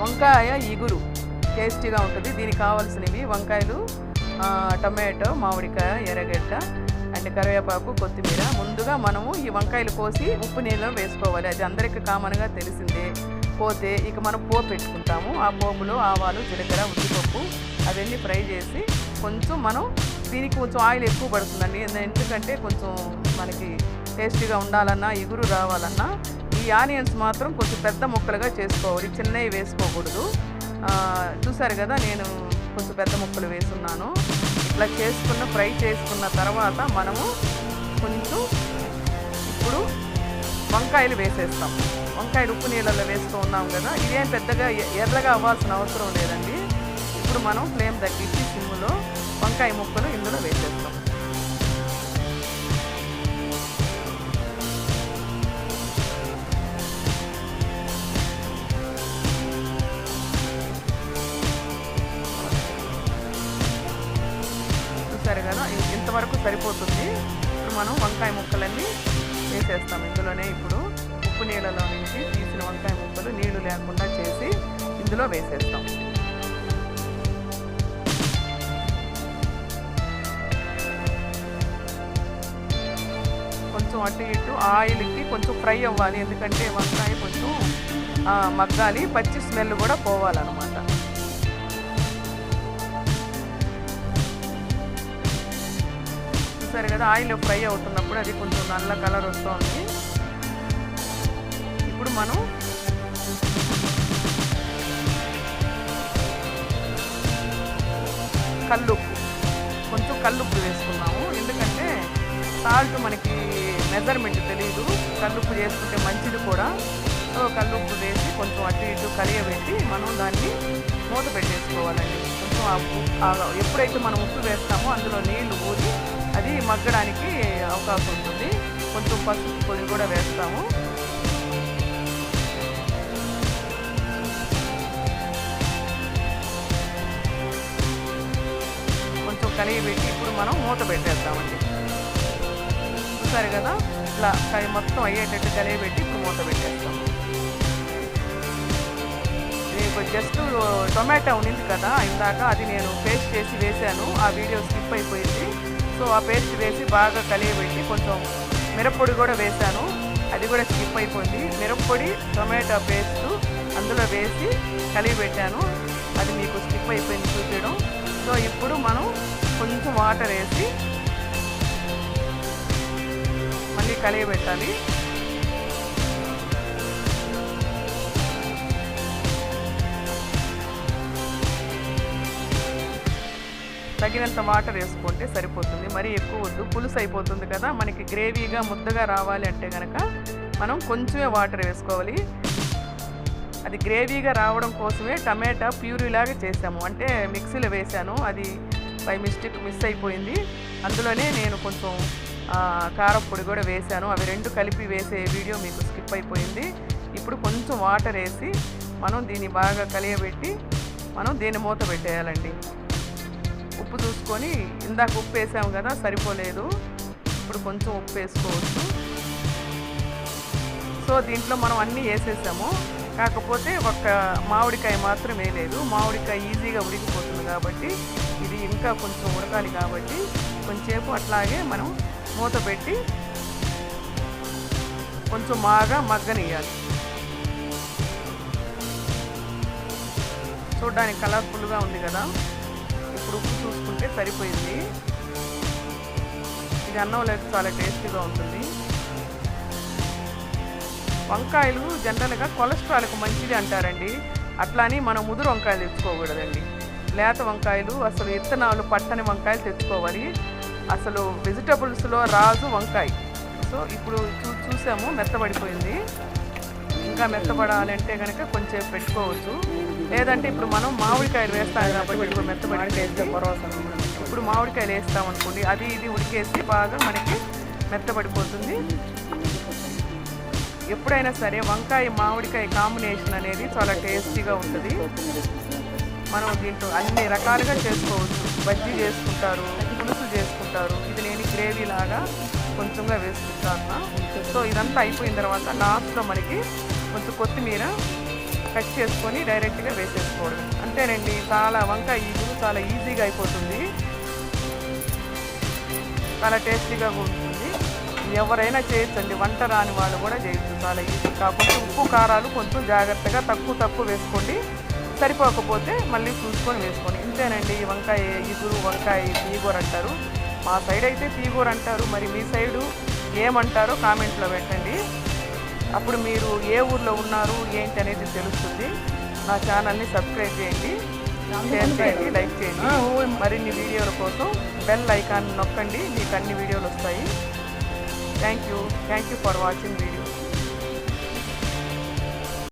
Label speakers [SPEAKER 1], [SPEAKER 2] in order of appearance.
[SPEAKER 1] వంకాయ ఇగురు టేస్టీగా ఉంటుంది. దీనికి కావాల్సినవి వంకాయలు, టమాటో, మామిడికాయ, ఎర్రగడ్డ అండ్ కరివేపాకు, కొత్తిమీర. ముందుగా మనము ఈ వంకాయలు కోసి ఉప్పు నీళ్ళలో వేసుకోవాలి. అది అందరికీ కామన్గా తెలిసిందే. పోతే ఇక మనం పోపు పెట్టుకుంటాము. ఆ పోపులో ఆవాలు, జీలకర్ర, ఉద్దిపప్పు అవన్నీ ఫ్రై చేసి కొంచెం మనం దీనికి కొంచెం ఆయిల్ ఎక్కువ పడుతుందండి. ఎందుకంటే కొంచెం మనకి టేస్టీగా ఉండాలన్నా, ఇగురు రావాలన్నా ఈ ఆనియన్స్ మాత్రం కొంచెం పెద్ద ముక్కలుగా చేసుకోవాలి, చిన్నవి వేసుకోకూడదు. చూసారు కదా, నేను కొంచెం పెద్ద ముక్కలు వేసున్నాను. ఇట్లా ఫ్రై చేసుకున్న తర్వాత మనము కొంచెం ఇప్పుడు వంకాయలు వేసేస్తాం. వంకాయలు ఉప్పు నీళ్ళలో వేసుకున్నాం కదా, ఇదేం పెద్దగా ఎర్రగా అవ్వాల్సిన అవసరం లేదండి. ఇప్పుడు మనం ఫ్లేమ్ తగ్గించి సిమ్ములో వంకాయ ముక్కలు ఇందులో వేసేస్తాం. చూసారు కదా, ఇంతవరకు సరిపోతుంది. ఇప్పుడు మనం వంకాయ ముక్కలన్నీ వేసేస్తాం ఇందులోనే. ఇప్పుడు ఉప్పు నీళ్ళలో నుంచి తీసిన వంకాయ ముక్కలు నీళ్లు లేకుండా చేసి ఇందులో వేసేస్తాం. కొంచెం అటు ఇటు ఆయిల్కి కొంచెం ఫ్రై అవ్వాలి, ఎందుకంటే వంకాయ కొంచెం మగ్గాలి, పచ్చి స్మెల్ కూడా పోవాలన్నమాట. చూసారు కదా, ఆయిల్ ఫ్రై అవుతున్నప్పుడు అది కొంచెం నల్ల కలర్ వస్తుంది. ఇప్పుడు మనం కొంచెం కల్లుప్పు వేసుకున్నాము. ఎందుకంటే సాల్ట్ మనకి మెజర్మెంట్ తెలియదు, కల్లుప్పు చేసుకుంటే మంచిది కూడా. సో కల్లుప్పు వేసి కొంచెం అటు ఇటు కలియబెట్టి మనం దాన్ని మూత పెట్టేసుకోవాలండి. కొంచెం ఎప్పుడైతే మనం ఉప్పు వేస్తామో అందులో నీళ్లు ఊరి అది మగ్గడానికి అవకాశం ఉంటుంది. కొంచెం పసుపు పొడి కూడా వేస్తాము. కొంచెం కలియబెట్టి ఇప్పుడు మనం మూత పెట్టేస్తామండి. చూసారు కదా, ఇట్లా మొత్తం అయ్యేటట్టు కలియబెట్టి ఇప్పుడు మూత పెట్టేస్తాం. ఇది జస్ట్ టొమాటో ఉంది కదా ఇందాక, అది నేను పేస్ట్ చేసి వేసాను, ఆ వీడియో స్కిప్ అయిపోయింది. సో ఆ పేస్ట్ వేసి బాగా కలియబెట్టి కొంచెం మిరప్పొడి కూడా వేసాను, అది కూడా స్కిప్ అయిపోయింది. మిరప్పొడి, టొమాటో పేస్ట్ అందులో వేసి కలియబెట్టాను, అది మీకు స్కిప్ అయిపోయింది చూపించడం. సో ఇప్పుడు మనం కొంచెం వాటర్ వేసి మళ్ళీ కలియబెట్టాలి. తగినంత వాటర్ వేసుకుంటే సరిపోతుంది, మరీ ఎక్కువ వద్దు, పులుసు అయిపోతుంది కదా. మనకి గ్రేవీగా ముద్దగా రావాలి అంటే కనుక మనం కొంచెమే వాటర్ వేసుకోవాలి. అది గ్రేవీగా రావడం కోసమే టమాటా ప్యూరీలాగా చేసాము, అంటే మిక్సీలో వేసాను, అది బై మిస్టేక్ మిస్ అయిపోయింది. అందులోనే నేను కొంచెం కారపొడి కూడా వేసాను, అవి రెండు కలిపి వేసే వీడియో మీకు స్కిప్ అయిపోయింది. ఇప్పుడు కొంచెం వాటర్ వేసి మనం దీన్ని బాగా కలియబెట్టి మనం దీన్ని మూత పెట్టేయాలండి. ఉప్పు చూసుకొని, ఇందాక ఉప్పు వేసాము కదా సరిపోలేదు, ఇప్పుడు కొంచెం ఉప్పు వేసుకోవచ్చు. సో దీంట్లో మనం అన్నీ వేసేసాము, కాకపోతే ఒక మామిడికాయ మాత్రం వేయలేదు. మామిడికాయ ఈజీగా ఉడికిపోతుంది కాబట్టి ఇది ఇంకా కొంచెం ఉడకాలి కాబట్టి కొంచెంసేపు అట్లాగే మనం మూత పెట్టి కొంచెం బాగా మగ్గనియాలి. చూడడానికి కలర్ఫుల్గా ఉంది కదా. ఇప్పుడు ఉప్పు చూసుకుంటే సరిపోయింది. ఇది అన్నం లేక చాలా టేస్టీగా ఉంటుంది. వంకాయలు జనరల్గా కొలెస్ట్రాల్కి మంచిది అంటారండి, అట్లా అని మనం ముదురు వంకాయలు తెచ్చుకోకూడదండి. లేత వంకాయలు, అసలు విత్తనాలు పట్టని వంకాయలు తెచ్చుకోవాలి. అసలు వెజిటబుల్స్లో రాజు వంకాయ. సో ఇప్పుడు చూసాము మెత్తబడిపోయింది. ఇంకా మెత్తబడాలంటే కనుక కొంచెం పెట్టుకోవచ్చు, లేదంటే ఇప్పుడు మనం మామిడికాయలు వేస్తాం కాబట్టి ఇప్పుడు మెత్తబడిపోయింది. ఇప్పుడు మామిడికాయలు వేస్తాం అనుకోండి, అది ఇది ఉడికేసి బాగా మనకి మెత్తబడిపోతుంది. ఎప్పుడైనా సరే వంకాయ మామిడికాయ కాంబినేషన్ అనేది చాలా టేస్టీగా ఉంటుంది. మనం దీంట్లో అన్ని రకాలుగా చేసుకోవచ్చు. బజ్జీ చేసుకుంటారు, పులుసు చేసుకుంటారు. ఇది నేను గ్రేవీ లాగా కొంచెంగా వేసుకుంటాను. సో ఇదంతా అయిపోయిన తర్వాత లాస్ట్లో మనకి కొంచెం కొత్తిమీర కట్ చేసుకొని డైరెక్ట్గా వేసేసుకోవడం అంతేనండి. చాలా వంకాయ ఈగురు చాలా ఈజీగా అయిపోతుంది, చాలా టేస్టీగా ఉంటుంది. ఎవరైనా చేయొచ్చండి, వంట రాని వాళ్ళు కూడా చేయొచ్చు, చాలా ఈజీ. కాకపోతే ఉప్పు కారాలు కొంచెం జాగ్రత్తగా తక్కువ వేసుకోండి, సరిపోకపోతే మళ్ళీ చూసుకొని వేసుకోండి. ఇంతేనండి వంకాయ ఈగురు, వంకాయ తీగూర అంటారు. మా సైడ్ అయితే తీగూర అంటారు, మరి మీ సైడు ఏమంటారో కామెంట్లో పెట్టండి. అప్పుడు మీరు ఏ ఊర్లో ఉన్నారు ఏంటి అనేది తెలుస్తుంది. నా ఛానల్ని సబ్స్క్రైబ్ చేయండి, షేర్ చేయండి, లైక్ చేయండి. మరిన్ని వీడియోల కోసం బెల్ ఐకాన్ నొక్కండి, మీకు అన్ని వీడియోలు వస్తాయి. Thank you for watching video.